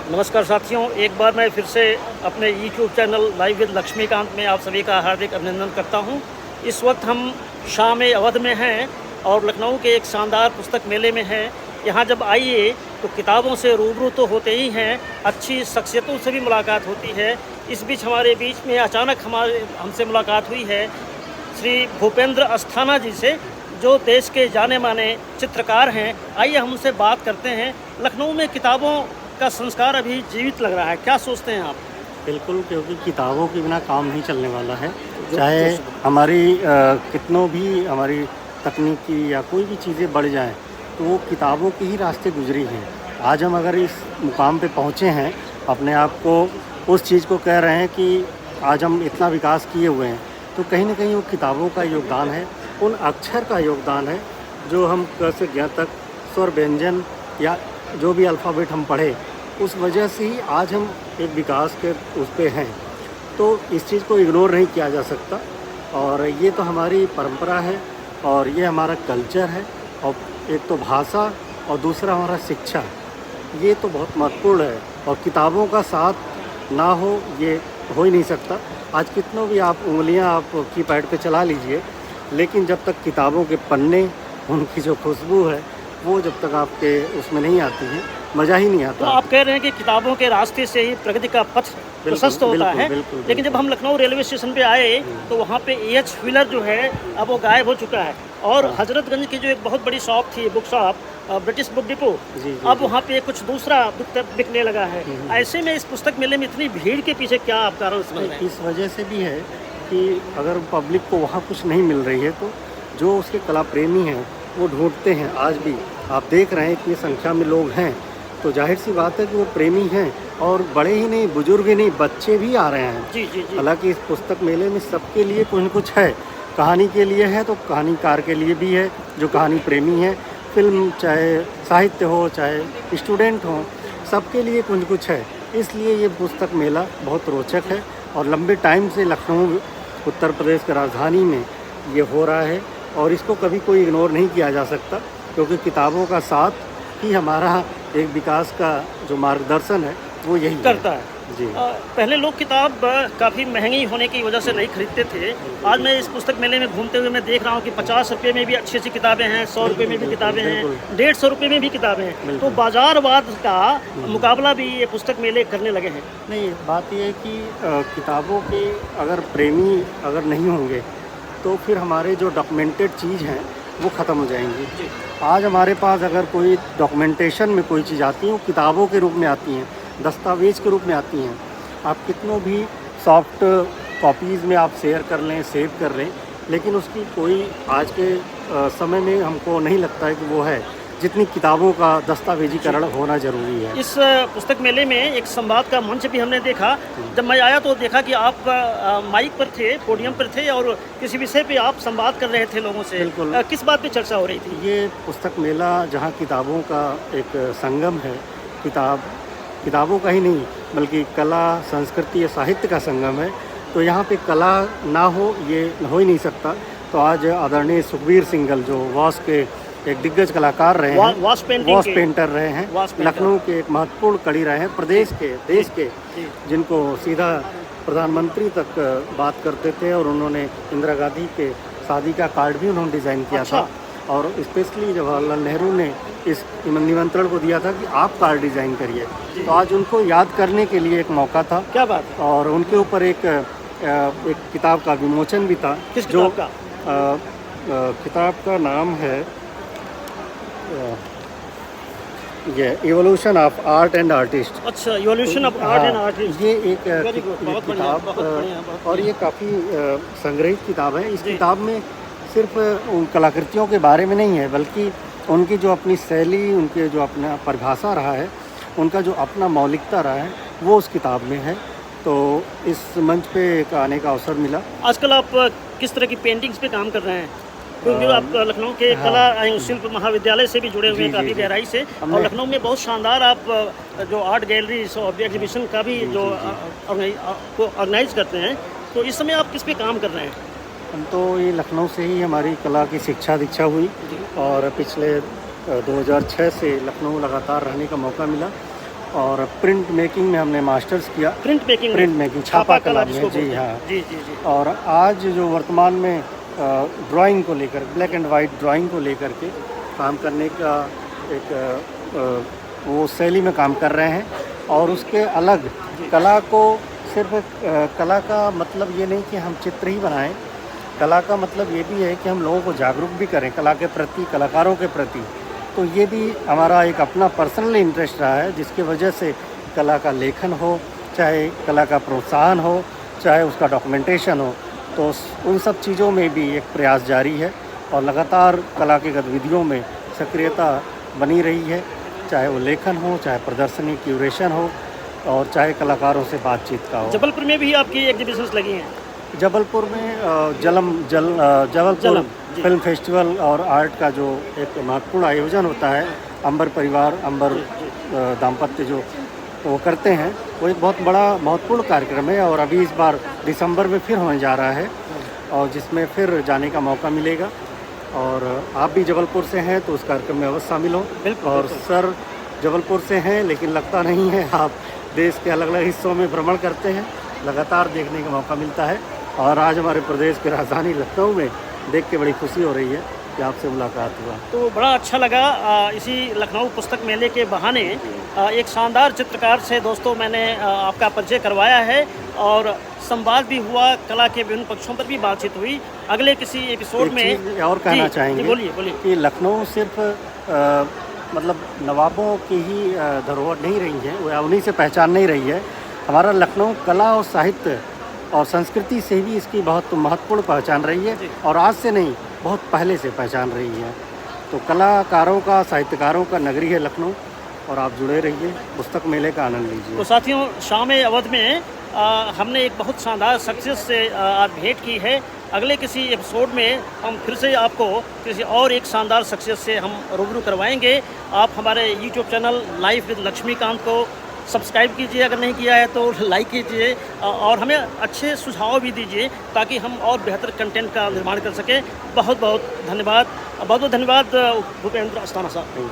नमस्कार साथियों, एक बार मैं फिर से अपने YouTube channel live with Laxmikant में आप सभी का हार्दिक अभिनंदन करता हूं। इस वक्त हम शाम अवध में हैं और लखनऊ के एक शानदार पुस्तक मेले में हैं। यहां जब आइए तो किताबों से रूबरू तो होते ही हैं, अच्छी शख्सियतों से भी मुलाकात होती है। इस बीच हमारे बीच में अचानक हमसे मुलाकात हुई है श्री भूपेंद्र अस्थाना जी से, जो देश के जाने माने चित्रकार हैं। आइए हम उनसे बात करते हैं। लखनऊ में किताबों का संस्कार अभी जीवित लग रहा है, क्या सोचते हैं आप? बिल्कुल, क्योंकि किताबों के बिना काम नहीं चलने वाला है। चाहे हमारी कितनों भी हमारी तकनीकी या कोई भी चीज़ें बढ़ जाएं, तो वो किताबों के ही रास्ते गुजरी हैं। आज हम अगर इस मुकाम पे पहुँचे हैं, अपने आप को उस चीज़ को कह रहे हैं कि आज हम इतना विकास किए हुए हैं, तो कहीं ना कहीं वो किताबों का योगदान है, उन अक्षर का योगदान है जो हम क से ज्ञ तक स्वर व्यंजन या जो भी अल्फ़ाबेट हम पढ़े, उस वजह से ही आज हम एक विकास के उस पे हैं। तो इस चीज़ को इग्नोर नहीं किया जा सकता, और ये तो हमारी परंपरा है और ये हमारा कल्चर है। और एक तो भाषा और दूसरा हमारा शिक्षा, ये तो बहुत महत्वपूर्ण है, और किताबों का साथ ना हो ये हो ही नहीं सकता। आज कितनों भी आप उंगलियां आप कीपैड पे चला लीजिए, लेकिन जब तक किताबों के पन्ने, उनकी जो खुशबू है, वो जब तक आपके उसमें नहीं आती है, मज़ा ही नहीं आता। तो आप कह रहे हैं कि किताबों के रास्ते से ही प्रगति का पथ प्रशस्त होता है। लेकिन जब हम लखनऊ रेलवे स्टेशन पे आए तो वहाँ पे एच व्हीलर जो है अब वो गायब हो चुका है, और हजरतगंज की जो एक बहुत बड़ी शॉप थी, book shop, British book depot, अब वहाँ पे कुछ दूसरा बिकने लगा है। ऐसे में इस पुस्तक मेले में इतनी भीड़ के पीछे क्या आप कारण समझ रहे हैं? इस वजह से भी है कि अगर पब्लिक को वहाँ कुछ नहीं मिल रही है, तो जो उसके कला प्रेमी हैं वो ढूंढते हैं। आज भी आप देख रहे हैं इतनी संख्या में लोग हैं, तो जाहिर सी बात है कि वो प्रेमी हैं, और बड़े ही नहीं, बुजुर्ग ही नहीं, बच्चे भी आ रहे हैं। जी जी जी। हालांकि इस पुस्तक मेले में सबके लिए कुछ न कुछ है। कहानी के लिए है तो कहानीकार के लिए भी है, जो कहानी प्रेमी है। फिल्म चाहे साहित्य हो, चाहे स्टूडेंट हो, सबके लिए कुछ न कुछ है। इसलिए ये पुस्तक मेला बहुत रोचक है, और लंबे टाइम से लखनऊ उत्तर प्रदेश की राजधानी में ये हो रहा है, और इसको कभी कोई इग्नोर नहीं किया जा सकता, क्योंकि किताबों का साथ ही हमारा एक विकास का जो मार्गदर्शन है वो यही करता है। जी। पहले लोग किताब काफ़ी महंगी होने की वजह से नहीं खरीदते थे। आज मैं इस पुस्तक मेले में घूमते हुए मैं देख रहा हूँ कि 50 रुपये में भी अच्छी अच्छी किताबें हैं, 100 रुपये में भी किताबें हैं, 150 रुपये में भी किताबें हैं। तो बाजारवाद का मुकाबला भी ये पुस्तक मेले करने लगे हैं। नहीं, बात यह है कि किताबों के अगर प्रेमी अगर नहीं होंगे, तो फिर हमारे जो डॉक्यूमेंटेड चीज़ हैं वो ख़त्म हो जाएंगी। आज हमारे पास अगर कोई डॉक्यूमेंटेशन में कोई चीज़ आती है, वो किताबों के रूप में आती हैं, दस्तावेज़ के रूप में आती हैं। आप कितनों भी सॉफ्ट कॉपीज़ में आप शेयर कर लें, सेव कर लें, लेकिन उसकी कोई आज के समय में हमको नहीं लगता है कि वो है, जितनी किताबों का दस्तावेजीकरण होना ज़रूरी है। इस पुस्तक मेले में एक संवाद का मंच भी हमने देखा। जब मैं आया तो देखा कि आप माइक पर थे, पोडियम पर थे, और किसी विषय पे आप संवाद कर रहे थे लोगों से। बिल्कुल। किस बात पे चर्चा हो रही थी? ये पुस्तक मेला जहाँ किताबों का एक संगम है, किताबों का ही नहीं बल्कि कला, संस्कृति या साहित्य का संगम है, तो यहाँ पे कला ना हो ये हो ही नहीं सकता। तो आज आदरणीय सुखबीर सिंघल, जो वॉश के एक दिग्गज कलाकार रहे हैं, वॉश पेंटर रहे हैं, लखनऊ के एक महत्वपूर्ण कड़ी रहे हैं, प्रदेश के, देश के, जिनको सीधा प्रधानमंत्री तक बात करते थे, और उन्होंने इंदिरा गांधी के शादी का कार्ड भी उन्होंने डिज़ाइन किया था, और स्पेशली जवाहरलाल नेहरू ने इस निमंत्रण को दिया था कि आप कार्ड डिज़ाइन करिए। तो आज उनको याद करने के लिए एक मौका था। क्या बात। और उनके ऊपर एक किताब का विमोचन भी था। किस किताब का? किताब का नाम है ये evolution of art and artist. अच्छा, evolution of art and artist. ये एक किताब, और ये काफ़ी संग्रहित किताब है। इस किताब में सिर्फ उन कलाकृतियों के बारे में नहीं है, बल्कि उनकी जो अपनी शैली, उनके जो अपना परिभाषा रहा है, उनका जो अपना मौलिकता रहा है, वो उस किताब में है। तो इस मंच पे आने का अवसर मिला। आजकल आप किस तरह की पेंटिंग्स पे काम कर रहे हैं? क्योंकि आप लखनऊ के कला एवं शिल्प महाविद्यालय से भी जुड़े हुए हैं काफ़ी गहराई से, और लखनऊ में बहुत शानदार आप जो आर्ट गैलरीज और एग्जीबिशन का भी जो ऑर्गेनाइज करते हैं, तो इस समय आप किस पे काम कर रहे हैं? हम तो ये लखनऊ से ही हमारी कला की शिक्षा दीक्षा हुई, और पिछले 2006 से लखनऊ लगातार रहने का मौका मिला। और प्रिंट मेकिंग में हमने मास्टर्स किया। प्रिंट मेकिंग छापा कला में, जिसको जी बोलते हैं। हाँ। जी जी जी। और आज जो वर्तमान में ड्राइंग को लेकर, ब्लैक एंड वाइट ड्राइंग को लेकर के काम करने का एक वो शैली में काम कर रहे हैं। और उसके अलग कला को सिर्फ कला का मतलब ये नहीं कि हम चित्र ही बनाएं, कला का मतलब ये भी है कि हम लोगों को जागरूक भी करें कला के प्रति, कलाकारों के प्रति। तो ये भी हमारा एक अपना पर्सनल इंटरेस्ट रहा है, जिसकी वजह से कला का लेखन हो, चाहे कला का प्रोत्साहन हो, चाहे उसका डॉक्यूमेंटेशन हो, तो उन सब चीज़ों में भी एक प्रयास जारी है और लगातार कला की गतिविधियों में सक्रियता बनी रही है, चाहे वो लेखन हो, चाहे प्रदर्शनी क्यूरेशन हो, और चाहे कलाकारों से बातचीत का हो। जबलपुर में भी आपकी एग्जीबिशंस लगी हैं? जबलपुर में जबलपुर फिल्म फेस्टिवल और आर्ट का जो एक महत्वपूर्ण आयोजन होता है, अंबर परिवार, अंबर दाम्पत्य जो वो करते हैं, वो एक बहुत बड़ा महत्वपूर्ण कार्यक्रम है। और अभी इस बार दिसंबर में फिर होने जा रहा है, और जिसमें फिर जाने का मौका मिलेगा। और आप भी जबलपुर से हैं तो उस कार्यक्रम में अवश्य शामिल हो। और सर जबलपुर से हैं, लेकिन लगता नहीं है, आप देश के अलग अलग हिस्सों में भ्रमण करते हैं, लगातार देखने का मौका मिलता है। और आज हमारे प्रदेश की राजधानी लखनऊ में देख के बड़ी खुशी हो रही है कि आपसे मुलाकात हुआ। तो बड़ा अच्छा लगा। इसी लखनऊ पुस्तक मेले के बहाने एक शानदार चित्रकार से दोस्तों मैंने आपका परिचय करवाया है, और संवाद भी हुआ, कला के विभिन्न पक्षों पर भी बातचीत हुई। अगले किसी एपिसोड में और कहना चाहेंगे, बोलिए बोलिए, कि लखनऊ सिर्फ मतलब नवाबों की ही धरोहर नहीं रही है, वह उन्हीं से पहचान नहीं रही है। हमारा लखनऊ कला और साहित्य और संस्कृति से भी इसकी बहुत महत्वपूर्ण पहचान रही है, और आज से नहीं, बहुत पहले से पहचान रही है। तो कलाकारों का, साहित्यकारों का नगरी है लखनऊ, और आप जुड़े रहिए, पुस्तक मेले का आनंद लीजिए। तो साथियों, शाम अवध में हमने एक बहुत शानदार शख्सियत से आज भेंट की है। अगले किसी एपिसोड में हम फिर से आपको किसी और एक शानदार शख्सियत से हम रूबरू करवाएंगे। आप हमारे YouTube channel live with Laxmikant को सब्सक्राइब कीजिए, अगर नहीं किया है तो लाइक कीजिए, और हमें अच्छे सुझाव भी दीजिए ताकि हम और बेहतर कंटेंट का निर्माण कर सकें। बहुत बहुत धन्यवाद, बहुत बहुत धन्यवाद भूपेंद्र अस्थाना साहब।